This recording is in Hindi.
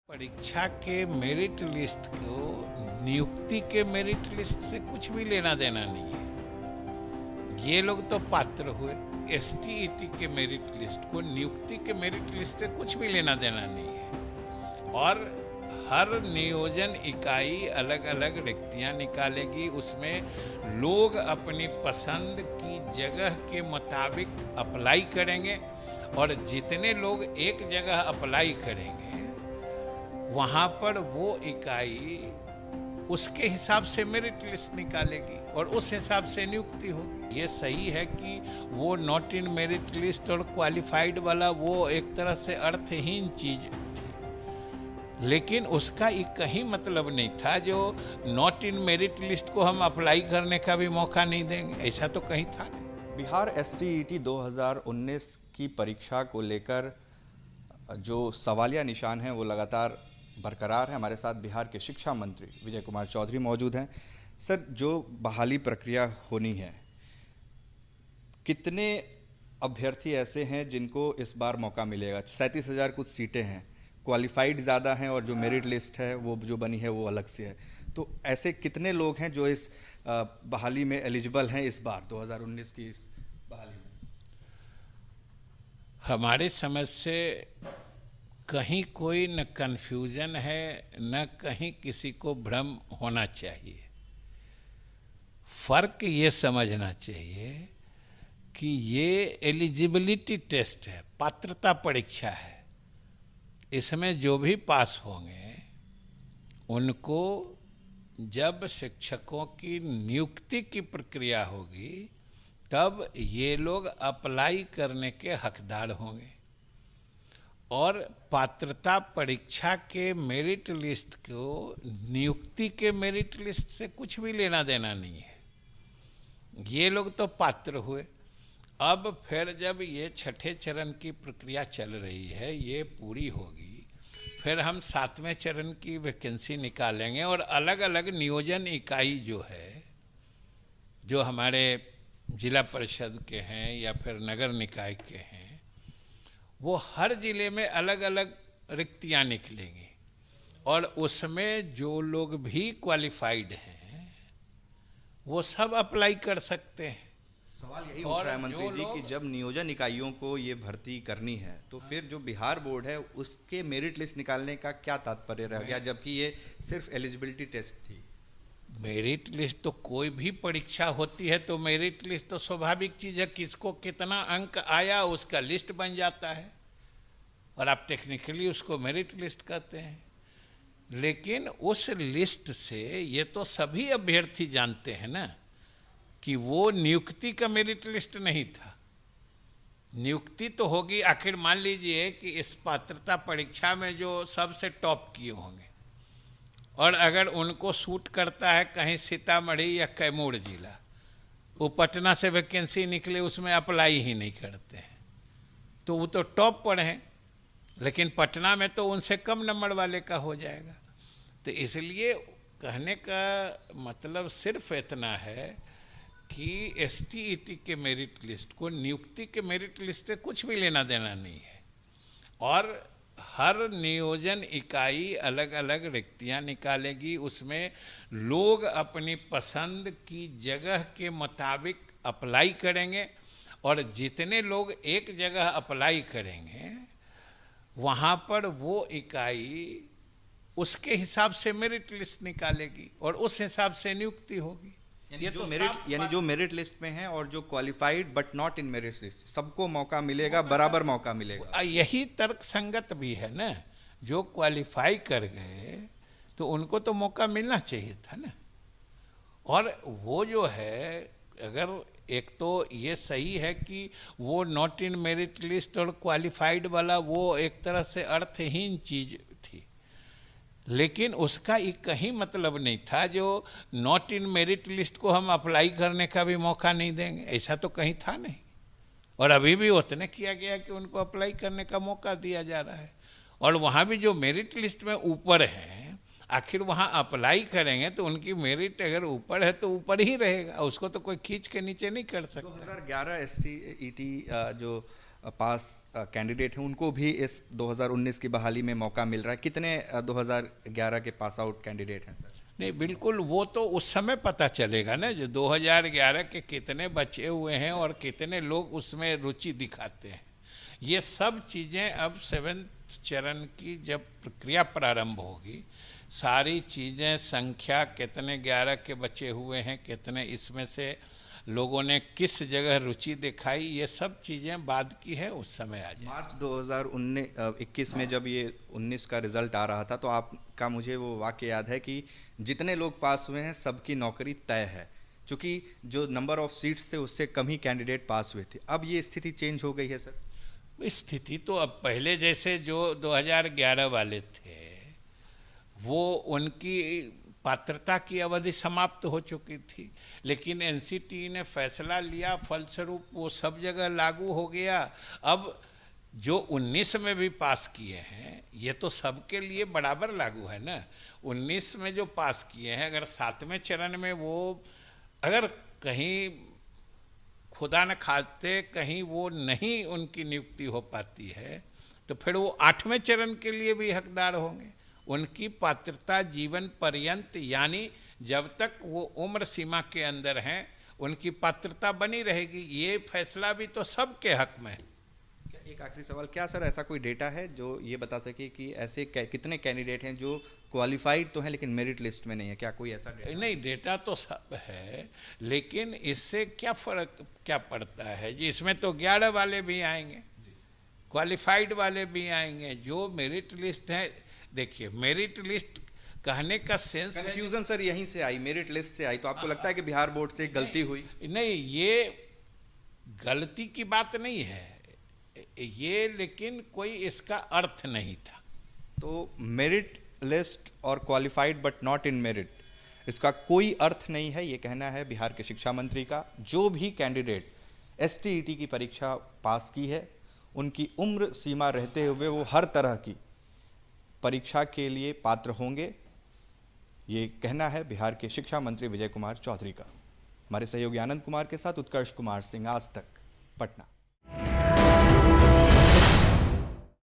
परीक्षा के मेरिट लिस्ट को नियुक्ति के मेरिट लिस्ट से कुछ भी लेना देना नहीं है। ये लोग तो पात्र हुए। एसटीईटी के मेरिट लिस्ट को नियुक्ति के मेरिट लिस्ट से कुछ भी लेना देना नहीं है। और हर नियोजन इकाई अलग अलग रिक्तियां निकालेगी, उसमें लोग अपनी पसंद की जगह के मुताबिक अप्लाई करेंगे और जितने लोग एक जगह अप्लाई करेंगे वहाँ पर वो इकाई उसके हिसाब से मेरिट लिस्ट निकालेगी और उस हिसाब से नियुक्ति होगी। ये सही है कि वो नॉट इन मेरिट लिस्ट और क्वालिफाइड वाला वो एक तरह से अर्थहीन चीज थी, लेकिन उसका एक कहीं मतलब नहीं था जो नॉट इन मेरिट लिस्ट को हम अप्लाई करने का भी मौका नहीं देंगे, ऐसा तो कहीं था नहीं। बिहार एसटीईटी 2019 की परीक्षा को लेकर जो सवालिया निशान हैं वो लगातार बरकरार है। हमारे साथ बिहार के शिक्षा मंत्री विजय कुमार चौधरी मौजूद हैं। सर, जो बहाली प्रक्रिया होनी है, कितने अभ्यर्थी ऐसे हैं जिनको इस बार मौका मिलेगा? 37,000 कुछ सीटें हैं, क्वालिफाइड ज़्यादा हैं और जो मेरिट लिस्ट है वो जो बनी है वो अलग से है। तो ऐसे कितने लोग हैं जो इस बहाली में एलिजिबल हैं इस बार 2019 की इस बहाली में? हमारे समझ से कहीं कोई न कन्फ्यूजन है न कहीं किसी को भ्रम होना चाहिए। फर्क ये समझना चाहिए कि ये एलिजिबिलिटी टेस्ट है, पात्रता परीक्षा है। इसमें जो भी पास होंगे उनको जब शिक्षकों की नियुक्ति की प्रक्रिया होगी तब ये लोग अप्लाई करने के हकदार होंगे। और पात्रता परीक्षा के मेरिट लिस्ट को नियुक्ति के मेरिट लिस्ट से कुछ भी लेना देना नहीं है। ये लोग तो पात्र हुए। अब फिर जब ये छठे चरण की प्रक्रिया चल रही है, ये पूरी होगी, फिर हम 7वें चरण की वैकेंसी निकालेंगे और अलग अलग नियोजन इकाई जो है, जो हमारे जिला परिषद के हैं या फिर नगर निकाय के हैं, वो हर जिले में अलग अलग रिक्तियां निकलेंगी और उसमें जो लोग भी क्वालिफाइड हैं वो सब अप्लाई कर सकते हैं। सवाल यही उठ रहा है मंत्री जी कि जब नियोजन इकाइयों को ये भर्ती करनी है तो फिर जो बिहार बोर्ड है उसके मेरिट लिस्ट निकालने का क्या तात्पर्य रह गया, जबकि ये सिर्फ एलिजिबिलिटी टेस्ट थी? मेरिट लिस्ट तो कोई भी परीक्षा होती है तो मेरिट लिस्ट तो स्वाभाविक चीज है, किसको कितना अंक आया उसका लिस्ट बन जाता है और आप टेक्निकली उसको मेरिट लिस्ट कहते हैं। लेकिन उस लिस्ट से ये तो सभी अभ्यर्थी जानते हैं ना कि वो नियुक्ति का मेरिट लिस्ट नहीं था। नियुक्ति तो होगी, आखिर मान लीजिए कि इस पात्रता परीक्षा में जो सबसे टॉप किए होंगे और अगर उनको सूट करता है कहीं सीतामढ़ी या कैमूर जिला, वो पटना से वैकेंसी निकले उसमें अप्लाई ही नहीं करते हैं, तो वो तो टॉप पर हैं, लेकिन पटना में तो उनसे कम नंबर वाले का हो जाएगा। तो इसलिए कहने का मतलब सिर्फ इतना है कि एसटीईटी के मेरिट लिस्ट को नियुक्ति के मेरिट लिस्ट से कुछ भी लेना देना नहीं है। और हर नियोजन इकाई अलग अलग रिक्तियां निकालेगी, उसमें लोग अपनी पसंद की जगह के मुताबिक अप्लाई करेंगे और जितने लोग एक जगह अप्लाई करेंगे वहाँ पर वो इकाई उसके हिसाब से मेरिट लिस्ट निकालेगी और उस हिसाब से नियुक्ति होगी। ये तो जो मेरिट लिस्ट में है और जो qualified but not in merit list, सबको मौका मिलेगा, बराबर मौका मिलेगा। यही तर्क संगत भी है ना। जो क्वालिफाई कर गए तो उनको तो मौका मिलना चाहिए था ना। और वो जो है, अगर एक तो ये सही है कि वो नॉट इन मेरिट लिस्ट और क्वालिफाइड वाला वो एक तरह से अर्थहीन चीज थी, लेकिन उसका एक कहीं मतलब नहीं था जो नॉट इन मेरिट लिस्ट को हम अप्लाई करने का भी मौका नहीं देंगे, ऐसा तो कहीं था नहीं। और अभी भी उतने किया गया कि उनको अप्लाई करने का मौका दिया जा रहा है। और वहाँ भी जो मेरिट लिस्ट में ऊपर हैं, आखिर वहाँ अप्लाई करेंगे तो उनकी मेरिट अगर ऊपर है तो ऊपर ही रहेगा, उसको तो कोई खींच के नीचे नहीं कर सकता। 2011 एसटीईटी जो पास कैंडिडेट हैं उनको भी इस 2019 की बहाली में मौका मिल रहा है? कितने 2011 के पास आउट कैंडिडेट हैं सर? नहीं, बिल्कुल, वो तो उस समय पता चलेगा ना, जो 2011 के कितने बचे हुए हैं और कितने लोग उसमें रुचि दिखाते हैं। ये सब चीज़ें अब 7वें चरण की जब प्रक्रिया प्रारंभ होगी, सारी चीज़ें, संख्या, कितने 11 के बचे हुए हैं, कितने इसमें से लोगों ने किस जगह रुचि दिखाई, ये सब चीज़ें बाद की है, उस समय आ जाए। मार्च 2021 में जब ये 19 का रिजल्ट आ रहा था तो आपका मुझे वो वाक्य याद है कि जितने लोग पास हुए हैं सबकी नौकरी तय है, क्योंकि जो नंबर ऑफ सीट्स थे उससे कम ही कैंडिडेट पास हुए थे। अब ये स्थिति चेंज हो गई है सर? स्थिति तो अब पहले जैसे जो 2011 वाले थे वो उनकी पात्रता की अवधि समाप्त हो चुकी थी, लेकिन एनसीटी ने फैसला लिया, फलस्वरूप वो सब जगह लागू हो गया। अब जो 19 में भी पास किए हैं ये तो सबके लिए बराबर लागू है ना। 19 में जो पास किए हैं, अगर 7वें चरण में वो अगर कहीं खुदा न खाते कहीं वो नहीं उनकी नियुक्ति हो पाती है तो फिर वो 8वें चरण के लिए भी हकदार होंगे। उनकी पात्रता जीवन पर्यंत, यानी जब तक वो उम्र सीमा के अंदर हैं उनकी पात्रता बनी रहेगी। ये फैसला भी तो सबके हक में है। एक आखिरी सवाल, क्या सर ऐसा कोई डेटा है जो ये बता सके कि ऐसे कितने कैंडिडेट हैं जो क्वालिफाइड तो हैं लेकिन मेरिट लिस्ट में नहीं है? क्या कोई ऐसा डेटा? नहीं, डेटा तो सब है, लेकिन इससे क्या फर्क क्या पड़ता है जी? इसमें तो 11 वाले भी आएंगे, क्वालिफाइड वाले भी आएंगे, जो मेरिट लिस्ट है। देखिए, मेरिट लिस्ट कहने का सेंस, कंफ्यूजन सर यहीं से आई, मेरिट लिस्ट से आई। तो आपको लगता है कि बिहार बोर्ड से गलती हुई? नहीं, ये गलती की बात नहीं है ये, लेकिन कोई इसका अर्थ नहीं था। तो मेरिट लिस्ट और qualified but not in merit, इसका कोई अर्थ नहीं है, ये कहना है बिहार के शिक्षा मंत्री का। जो भी कैंडिडेट एसटीईटी की परीक्षा पास की है उनकी उम्र सीमा रहते हुए वो हर तरह की परीक्षा के लिए पात्र होंगे, ये कहना है बिहार के शिक्षा मंत्री विजय कुमार चौधरी का। हमारे सहयोगी आनंद कुमार के साथ उत्कर्ष कुमार सिंह, आज तक, पटना।